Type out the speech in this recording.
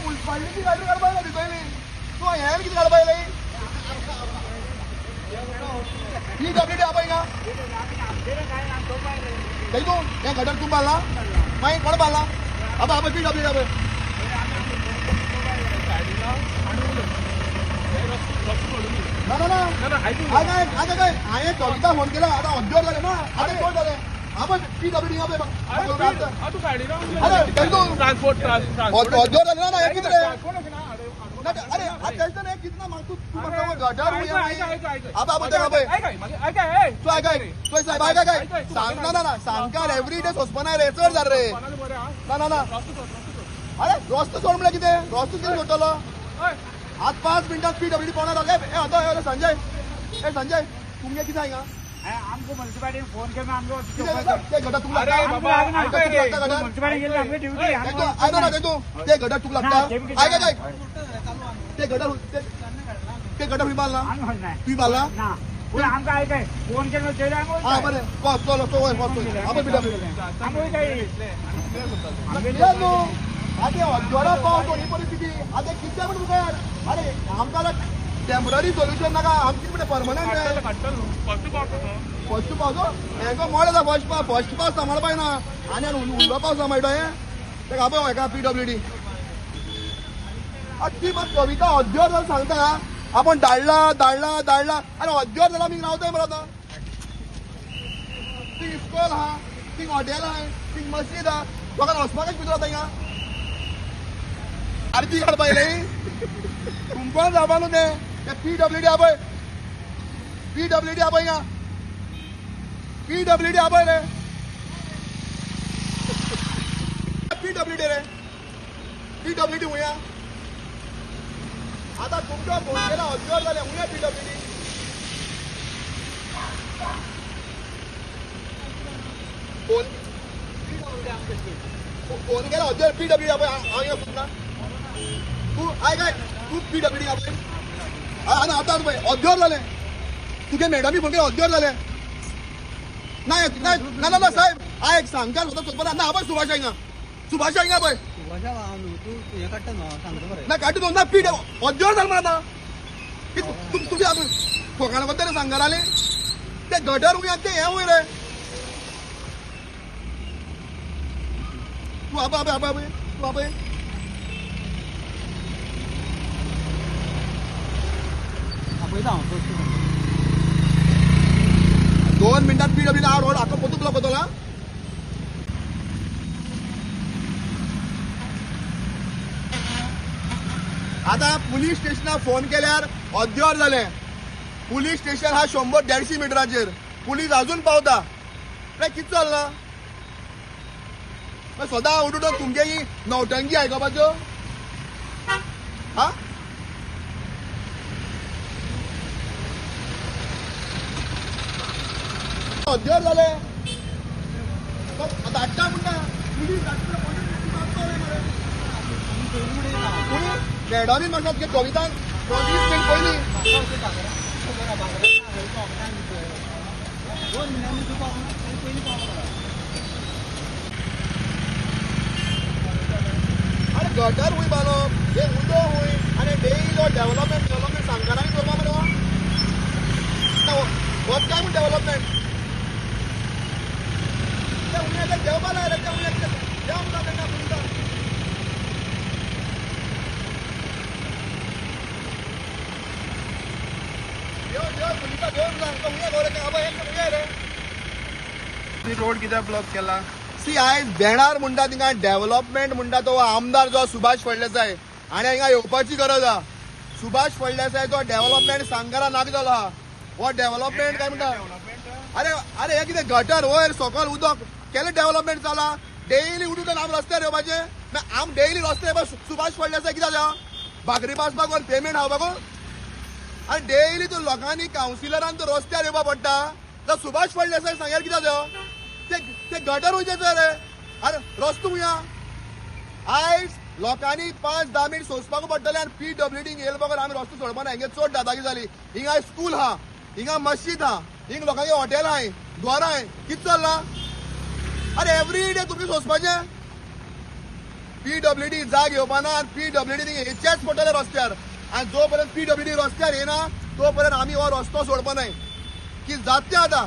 Municipality गाडी काढायला दिसतोय तू ह्याला किती काढायला ही डब्ल्यूडी आपण का काही तू या गटर तू बांधला माहीत कोण बांधला अब आपण ती डब्ल्यूडी आपण ना ना ना आता काय आहे कविता फोन केला आता उद्योग झाले ना आता कोण झाले आपण ती डब्ल्यूडी आपण ट्रांसपोर्ट उद्योग झाले ना किती अरे आता नाही कितना मागतो तू गटार अब आपण तू साहेब काय सांग ना सांग का एव्हरी डे सोसपण आहे रे चढ जा रे ना ना अरे रस्त सोड म्हणलं किती रस्त किती सोडलं आज 5 मिनिटात PWD पहुंचना आता संजय तुम्ही किती आहे का हमको म्युनिसिपैलिटी ने फोन किया हमको गटा तुम लगता हमको ड्यूटी ना ते गटा तुम लगता आहे काय ते गटा तुम्ही बांधला तुम्ही बांधला ना बोला हमका आहे काय फोन केलं ते हा बरे आपण अरे जोरा पावतो ही परिस्थिती आता किती पण मुखार अरे आमकाला टेम्पररी सोल्युशन नका आमची पण परमनंट आहे फर्स्ट पावस हेंको मोड फर्स्ट पावस सांबाळ पाहिजे ना आणि उरलो पावस सांबाळटोय ते खापय होय का PWD ती मग कविता उद्योग जाऊन सांगता आपण दाळला अरे उद्योग झाला मी रावतोय मला आता ती स्कूल हा ती हॉटेल आहे ती मस्जिद हा लोकांना हॉस्पिटल किती राहता का आरती काढ पाहिले तुमकोण जाबानू ते PWD आपण का PWD आपण रे PWD रे PWD होया आता तुमच्या फोन केला उद्योग झाले होया PWD फोन केला उद्योग PWD आपण पुन्हा तू आहे काय तू PWD आपण आता उद्योग झाले तुझे मॅडमनी फोन केला उद्योग झाले नाही साहेब हा एक सांगकार होता सोपा ना आपण सुभाष आहे का बाय ना काढतो दोन ना पीड उद्योग झाला मला आता तुम्ही आपण ठोकाणाबद्दल सांगायला आले ते गटर होई ते हे होई रे तू आबा 2 मिनिटात PWD हा रोड आता पोतू ब्लॉक होतो ना आता पोलीस स्टेशनात फोन केल्यार उद्योग झाले पोलीस स्टेशन हा 100-150 मीटराचेर पोलीस अजून पावता रे किती चालला सदा उठून तुमच्या ही नौटंकी आयकोपाच्यो हा उद्योग झाले धाडटा म्हणटा मॅडमी म्हणतात की कवितान 20 मिनिट पहिली अरे गटर हुई बालो हे उदो हुई आणि डेली डेव्हलपमेंट सांगणारा करपा मरे वॉट काय डेव्हलपमेंट देवबाला देव रोड कित्याक ब्लॉक केला? सी आयज बेणार म्हणटा थिंगा डेव्हलपमेंट म्हणटा तो आमदार जो सुभाष फळदेसाय आणि हिंगा येवपाची गरज आहा. सुभाष फळदेसाय तो डेव्हलपमेंट सांगारा नाक जालो आहा. हो डेव्हलपमेंट काय म्हणटा अरे अरे हे कितें गटर वयर सकयल उदक केलें डेव्हलपमेंट जाला. डेली उठून आम रस्त्यार येवपाचे आम डेली रस्ते येवपा सुभाष फळदेसाय कित्याक जावं भाकरी पासपाक वन पेमेंट हांव बागो आनी डेली तूं लोकांनी कावन्सिलरान तूं रस्त्यार येवपा पडटा तर सुभाष फळदेसाय सांग्यार कित्याक जावं ते गटर वयचे रे अरे रस्तो खुंया आयज लोकांनी 5-10 मिनट सोंसपाक पडटले आनी PWD येयले बगर आमी रस्तो सोडपाना हेंगे चड दादागी जाली. हिंगा स्कूल आहा हिंगा मस्जिद आहा हिंग लोकांगे हॉटेल आहाय द्वार आहाय कितें चल्ला अरे एवरी डे तुमी सोंसपाचें. PWD जाग येवपाना आनी PWD हेचेच पडटले रस्त्यार आनी जो पर्यंत PWD रस्त्यार येना तो पर्यंत आमी हो रस्तो सोडपानाय. की जाता आतां